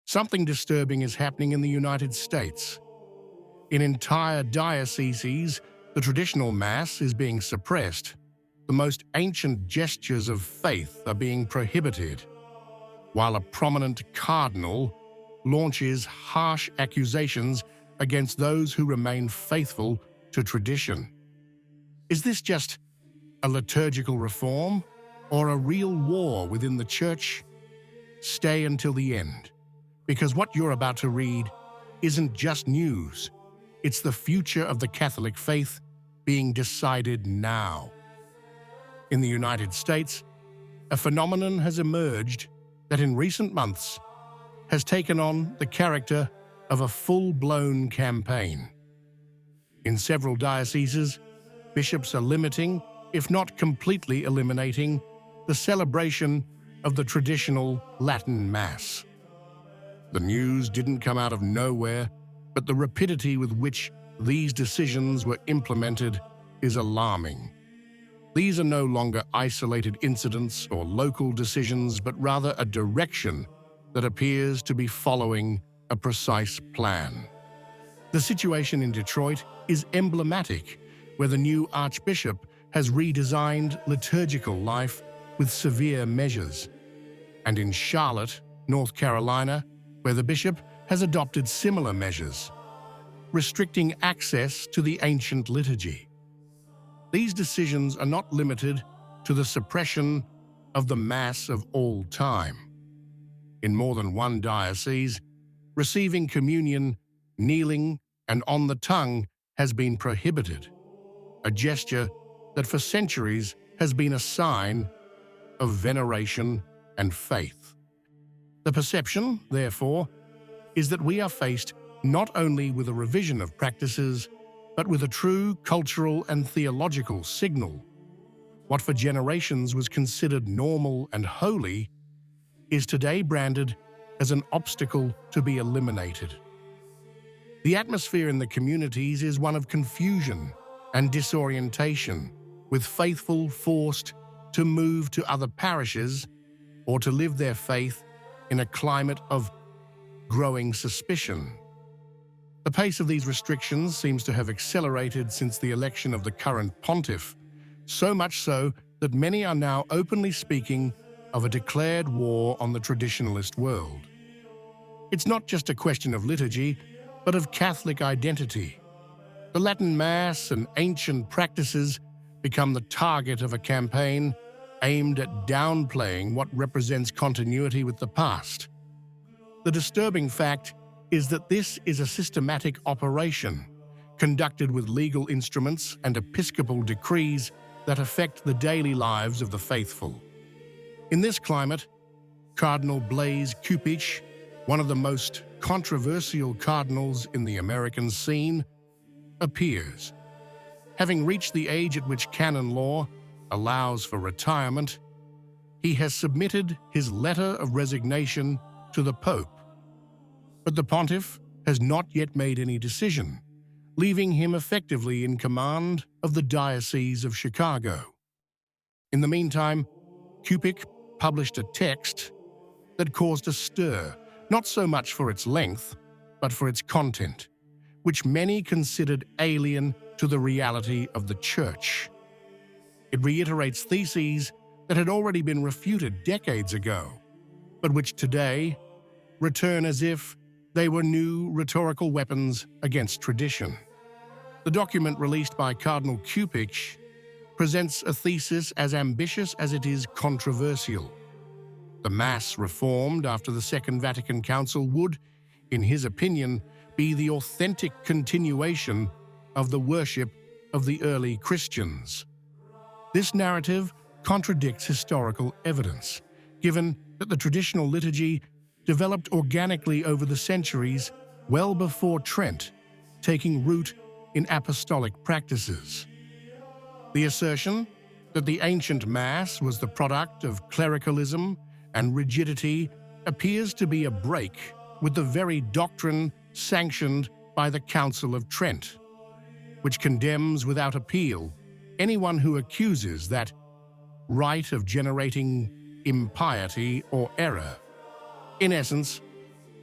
Something disturbing is happening in the United States. In entire dioceses, the traditional Mass is being suppressed. The most ancient gestures of faith are being prohibited, while a prominent cardinal launches harsh accusations against those who remain faithful to tradition. Is this just a liturgical reform or a real war within the Church? Stay until the end, because what you're about to read isn't just news. It's the future of the Catholic faith being decided now. In the United States, a phenomenon has emerged that in recent months has taken on the character of a full-blown campaign. In several dioceses, bishops are limiting, if not completely eliminating, the celebration of the traditional Latin Mass. The news didn't come out of nowhere, but the rapidity with which these decisions were implemented is alarming. These are no longer isolated incidents or local decisions, but rather a direction that appears to be following a precise plan. The situation in Detroit is emblematic, where the new archbishop has redesigned liturgical life with severe measures. And in Charlotte, North Carolina, where the bishop has adopted similar measures, restricting access to the ancient liturgy. These decisions are not limited to the suppression of the Mass of all time. In more than one diocese, receiving communion, kneeling, and on the tongue has been prohibited, a gesture that for centuries has been a sign of veneration and faith. The perception, therefore, is that we are faced not only with a revision of practices, but with a true cultural and theological signal. What for generations was considered normal and holy is today branded as an obstacle to be eliminated. The atmosphere in the communities is one of confusion and disorientation, with faithful forced to move to other parishes or to live their faith in a climate of growing suspicion. The pace of these restrictions seems to have accelerated since the election of the current pontiff, so much so that many are now openly speaking of a declared war on the traditionalist world. It's not just a question of liturgy, but of Catholic identity. The Latin Mass and ancient practices become the target of a campaign aimed at downplaying what represents continuity with the past. The disturbing fact is that this is a systematic operation, conducted with legal instruments and episcopal decrees that affect the daily lives of the faithful. In this climate, Cardinal Cupich, one of the most controversial cardinals in the American scene, appears. Having reached the age at which canon law allows for retirement, he has submitted his letter of resignation to the Pope. But the pontiff has not yet made any decision, leaving him effectively in command of the Diocese of Chicago. In the meantime, Cupich published a text that caused a stir, not so much for its length, but for its content, which many considered alien to the reality of the Church. It reiterates theses that had already been refuted decades ago, but which today return as if they were new rhetorical weapons against tradition. The document released by Cardinal Cupich presents a thesis as ambitious as it is controversial. The Mass reformed after the Second Vatican Council would, in his opinion, be the authentic continuation of the worship of the early Christians. This narrative contradicts historical evidence, given that the traditional liturgy developed organically over the centuries well before Trent, taking root in apostolic practices. The assertion that the ancient Mass was the product of clericalism and rigidity appears to be a break with the very doctrine sanctioned by the Council of Trent, which condemns without appeal anyone who accuses that rite of generating impiety or error. In essence,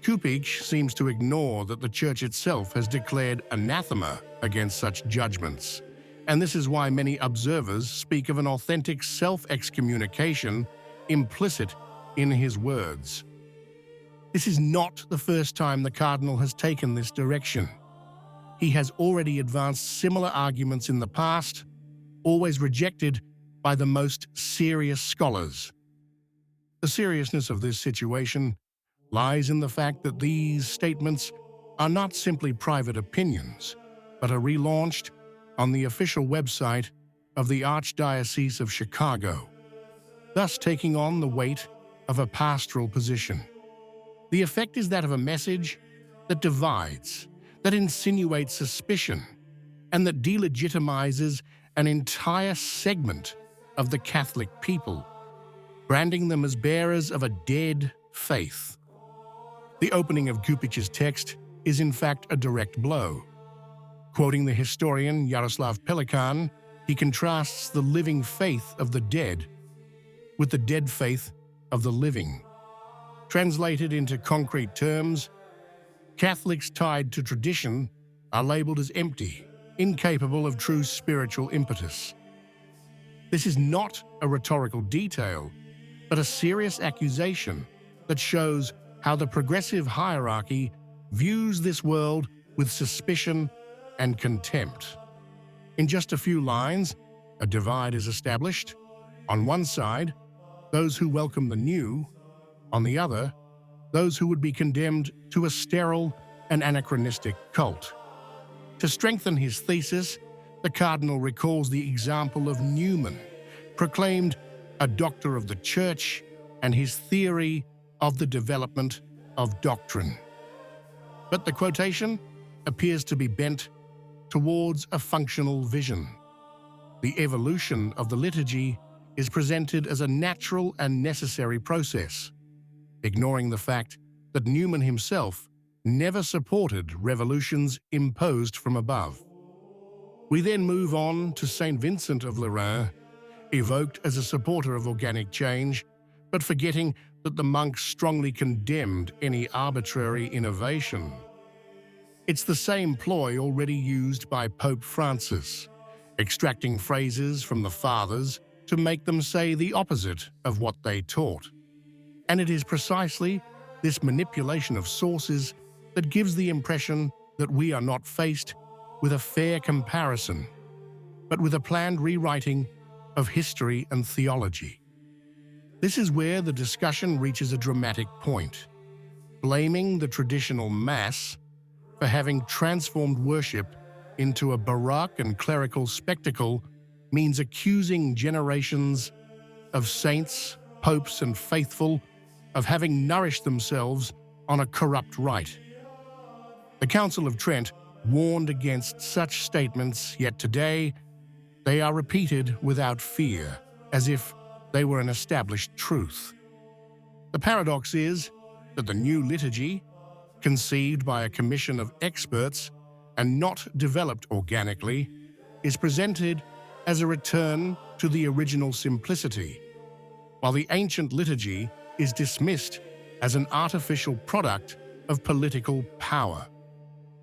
Cupich seems to ignore that the Church itself has declared anathema against such judgments, and this is why many observers speak of an authentic self-excommunication implicit in his words. This is not the first time the Cardinal has taken this direction. He has already advanced similar arguments in the past, always rejected by the most serious scholars. The seriousness of this situation lies in the fact that these statements are not simply private opinions, but are relaunched on the official website of the Archdiocese of Chicago, thus taking on the weight of a pastoral position. The effect is that of a message that divides, that insinuates suspicion, and that delegitimizes an entire segment of the Catholic people, branding them as bearers of a dead faith. The opening of Cupich's text is in fact a direct blow. Quoting the historian Jaroslav Pelikan, he contrasts the living faith of the dead with the dead faith of the living. Translated into concrete terms, Catholics tied to tradition are labeled as empty, incapable of true spiritual impetus. This is not a rhetorical detail, but a serious accusation that shows how the progressive hierarchy views this world with suspicion and contempt. In just a few lines, a divide is established. On one side, those who welcome the new; on the other, those who would be condemned to a sterile and anachronistic cult. To strengthen his thesis, the Cardinal recalls the example of Newman, proclaimed a doctor of the Church, and his theory of the development of doctrine. But the quotation appears to be bent towards a functional vision. The evolution of the liturgy is presented as a natural and necessary process, ignoring the fact that Newman himself never supported revolutions imposed from above. We then move on to Saint Vincent of Lerins, evoked as a supporter of organic change, but forgetting that the monk strongly condemned any arbitrary innovation. It's the same ploy already used by Pope Francis, extracting phrases from the Fathers to make them say the opposite of what they taught. And it is precisely this manipulation of sources that gives the impression that we are not faced with a fair comparison, but with a planned rewriting of history and theology. This is where the discussion reaches a dramatic point. Blaming the traditional Mass for having transformed worship into a baroque and clerical spectacle means accusing generations of saints, popes, and faithful of having nourished themselves on a corrupt rite. The Council of Trent warned against such statements, yet today they are repeated without fear, as if they were an established truth. The paradox is that the new liturgy, conceived by a commission of experts and not developed organically, is presented as a return to the original simplicity, while the ancient liturgy is dismissed as an artificial product of political power.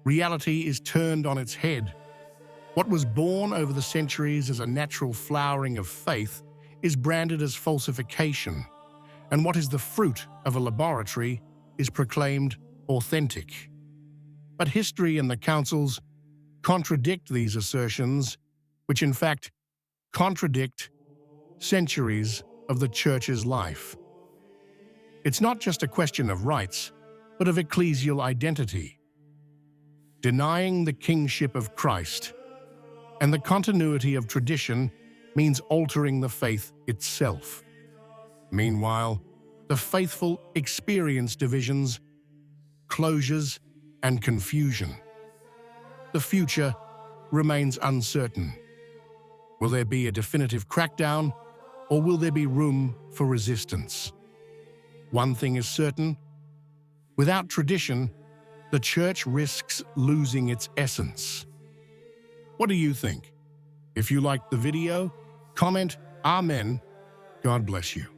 Reality is turned on its head. What was born over the centuries as a natural flowering of faith is branded as falsification, and what is the fruit of a laboratory is proclaimed authentic. But history and the councils contradict these assertions, which in fact contradict centuries of the Church's life. It's not just a question of rights, but of ecclesial identity. Denying the kingship of Christ and the continuity of tradition means altering the faith itself. Meanwhile, the faithful experience divisions, closures, and confusion. The future remains uncertain. Will there be a definitive crackdown, or will there be room for resistance? One thing is certain: without tradition, the Church risks losing its essence. What do you think? If you liked the video, comment Amen. God bless you.